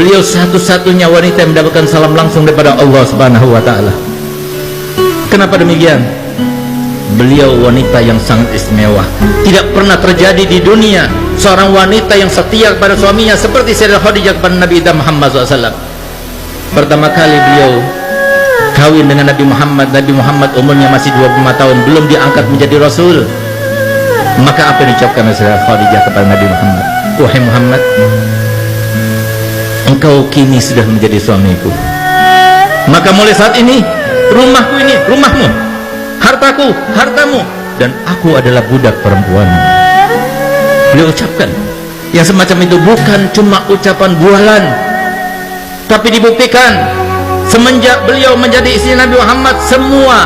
Beliau satu-satunya wanita yang mendapatkan salam langsung daripada Allah Subhanahu wa taala. Kenapa demikian? Beliau wanita yang sangat istimewa. Tidak pernah terjadi di dunia seorang wanita yang setia kepada suaminya seperti Sayyidah Khadijah kepada Nabi Muhammad SAW. Pertama kali beliau kawin dengan Nabi Muhammad. Nabi Muhammad umurnya masih 25 tahun, belum diangkat menjadi Rasul. Maka apa yang diucapkan oleh Sayyidah Khadijah kepada Nabi Muhammad? Wahai Muhammad, engkau kini sudah menjadi suamiku. Maka mulai saat ini, rumahku ini rumahmu, hartaku hartamu, dan aku adalah budak perempuanmu. Beliau ucapkan yang semacam itu bukan cuma ucapan bualan, tapi dibuktikan semenjak beliau menjadi istri Nabi Muhammad, semua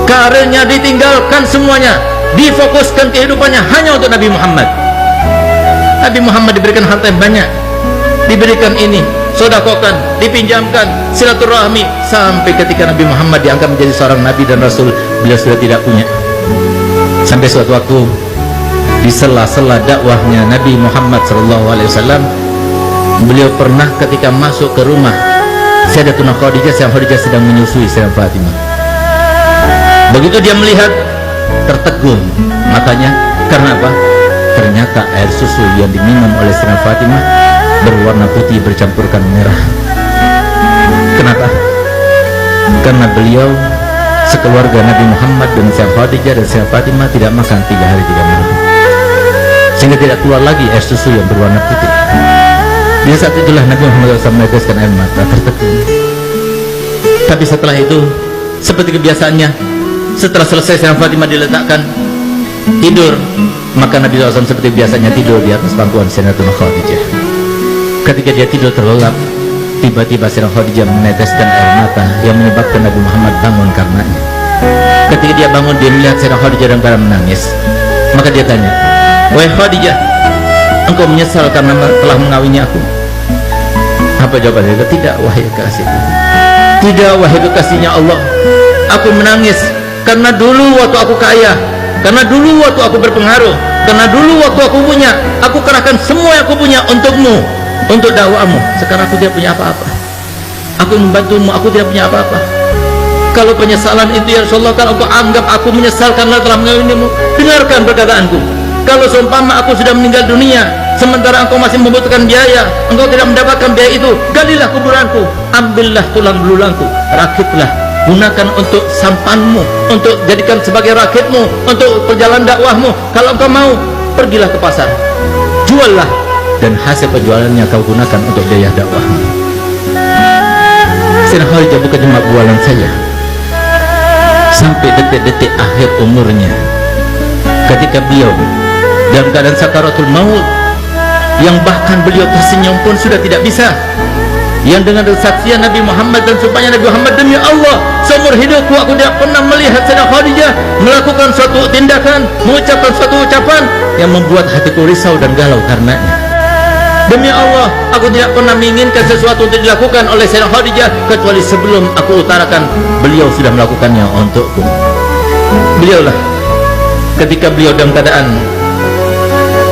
karirnya ditinggalkan, semuanya difokuskan kehidupannya hanya untuk Nabi Muhammad. Nabi Muhammad diberikan harta yang banyak, diberikan ini, sodakokan, dipinjamkan, silaturahmi, sampai ketika Nabi Muhammad diangkat menjadi seorang Nabi dan Rasul, beliau sudah tidak punya. Sampai suatu waktu di sela-sela dakwahnya Nabi Muhammad SAW, beliau pernah ketika masuk ke rumah Sayyidatuna Khadijah, Sayyidah Khadijah sedang menyusui Sayyidah Fatimah. Begitu dia melihat, tertegun matanya. Karena apa? Ternyata air susu yang diminum oleh Sayyidah Fatimah berwarna putih bercampurkan merah. Kenapa? Karena beliau sekeluarga Nabi Muhammad dan Sayyidah Khadijah dan Sayyidah Fatimah tidak makan 3 hari 3 malam, sehingga tidak keluar lagi air susu yang berwarna putih. Di saat itulah Nabi Muhammad SAW meneteskan air mata, tertegun. Tapi setelah itu, seperti kebiasaannya, setelah selesai Sayyidah Fatimah diletakkan tidur, maka Nabi SAW seperti biasanya tidur di atas pangkuan Sayyidatuna Khadijah. Ketika dia tidur terlelap, tiba-tiba Sayyidah Khadijah meneteskan air mata yang menyebabkan Nabi Muhammad bangun karenanya. Ketika dia bangun, dia melihat Sayyidah Khadijah dalam keadaan menangis. Maka dia tanya, "Wahai Khadijah, engkau menyesal karena telah mengawini aku?" Apa jawabannya? "Tidak, wahai kekasihku. Tidak, wahai kekasihnya Allah. Aku menangis karena dulu waktu aku kaya, karena dulu waktu aku berpengaruh, karena dulu waktu aku punya, aku kerahkan semua yang aku punya untukmu, untuk dakwahmu. Sekarang aku tidak punya apa-apa. Aku membantumu, aku tidak punya apa-apa. Kalau penyesalan itu ya Rasulullah, kalau engkau anggap aku menyesal karena telah mengawinimu, dengarkan perkataanku. Kalau seumpama aku sudah meninggal dunia, sementara engkau masih membutuhkan biaya, engkau tidak mendapatkan biaya itu, galilah kuburanku, ambillah tulang belulangku, rakitlah, gunakan untuk sampanmu, untuk jadikan sebagai rakitmu, untuk perjalanan dakwahmu. Kalau engkau mau, pergilah ke pasar, juallah, dan hasil penjualannya kau gunakan untuk biaya dakwahmu." Sayyidah Khadijah bukan cuma bualan saja. Sampai detik-detik akhir umurnya, ketika beliau dalam keadaan sakaratul maut, yang bahkan beliau tersenyum pun sudah tidak bisa, yang dengan kesaksian Nabi Muhammad dan sumpahnya Nabi Muhammad, "Demi Allah, seumur hidupku aku tidak pernah melihat Sayyidah Khadijah melakukan suatu tindakan, mengucapkan suatu ucapan yang membuat hatiku risau dan galau karenanya. Demi Allah, aku tidak pernah menginginkan sesuatu untuk dilakukan oleh Sayyidah Khadijah kecuali sebelum aku utarakan, beliau sudah melakukannya untukku." Beliaulah ketika beliau dalam keadaan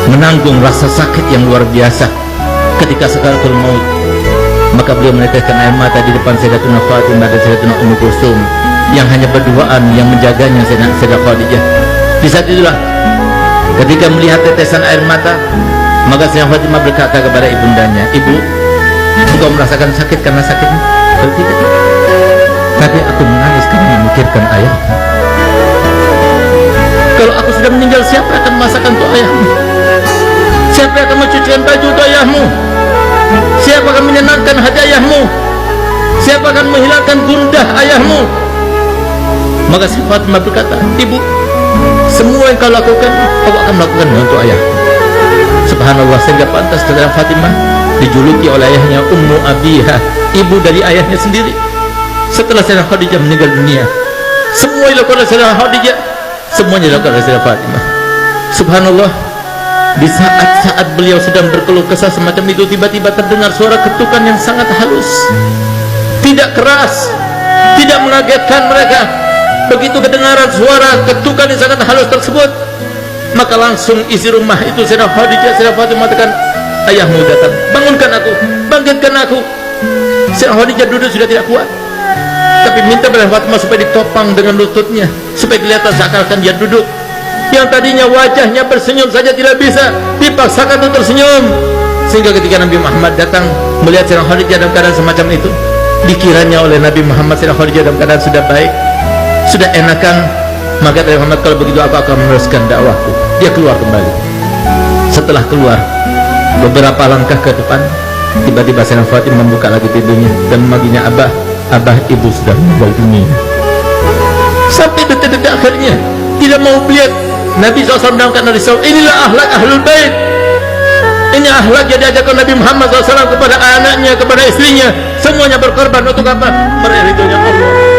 menanggung rasa sakit yang luar biasa ketika sakaratul maut, maka beliau meneteskan air mata di depan Sayyidatuna Fatimah dan Sayyidatuna Ummu Kulsum yang hanya berduaan yang menjaganya Sayyidah Khadijah. Di saat itulah ketika melihat tetesan air mata, maka Sayyidah Fatimah berkata kepada ibundanya, "Ibu, engkau merasakan sakit karena sakitmu?" "Tidak, tapi aku menangis karena memikirkan ayahmu. Kalau aku sudah meninggal, siapa yang akan masakan untuk ayahmu? Siapa yang akan mencucikan baju untuk ayahmu? Siapa akan menyenangkan hati ayahmu? Siapa akan menghilangkan gundah ayahmu?" Maka Sayyidah Fatimah berkata, "Ibu, semua yang kau lakukan, aku akan melakukan untuk ayahku." Subhanallah, sehingga pantas Sayyidah Fatimah dijuluki oleh ayahnya Ummu Abiha, ibu dari ayahnya sendiri. Setelah Sayyidah Khadijah meninggal dunia, semua yang dilakukan oleh Sayyidah Khadijah, semuanya dilakukan oleh Sayyidah Fatimah. Subhanallah, di saat-saat beliau sedang berkeluh kesah semacam itu, tiba-tiba terdengar suara ketukan yang sangat halus, tidak keras, tidak mengagetkan mereka. Begitu kedengaran suara ketukan yang sangat halus tersebut, maka langsung isi rumah itu Sayyidah Khadijah, Sayyidah Fatimah mengatakan, "Ayahmu datang, bangunkan aku, bangkitkan aku." aku. Sayyidah Khadijah duduk sudah tidak kuat, tapi minta pada Fatimah supaya ditopang dengan lututnya supaya kelihatan seakan-akan dia duduk. Yang tadinya wajahnya bersenyum saja tidak bisa, dipaksakan untuk tersenyum. Sehingga ketika Nabi Muhammad datang melihat Sayyidah Khadijah dalam keadaan semacam itu, dikiranya oleh Nabi Muhammad Sayyidah Khadijah dalam keadaan sudah baik, sudah enakan. Maka Nabi Muhammad, kalau begitu aku akan meneruskan dakwahku. Dia keluar kembali. Setelah keluar beberapa langkah ke depan, tiba-tiba Sayyidah Fatimah membuka lagi pintunya dan memanggilnya, Abah, Abah, ibu sudah meninggal dunia. Sampai detik-detik akhirnya tidak mau melihat Nabi SAW dalam keadaan risau. Inilah akhlak ahlul bait. Ini akhlak yang diajarkan Nabi Muhammad SAW kepada anaknya, kepada istrinya. Semuanya berkorban untuk apa? Meraih ridhonya Allah.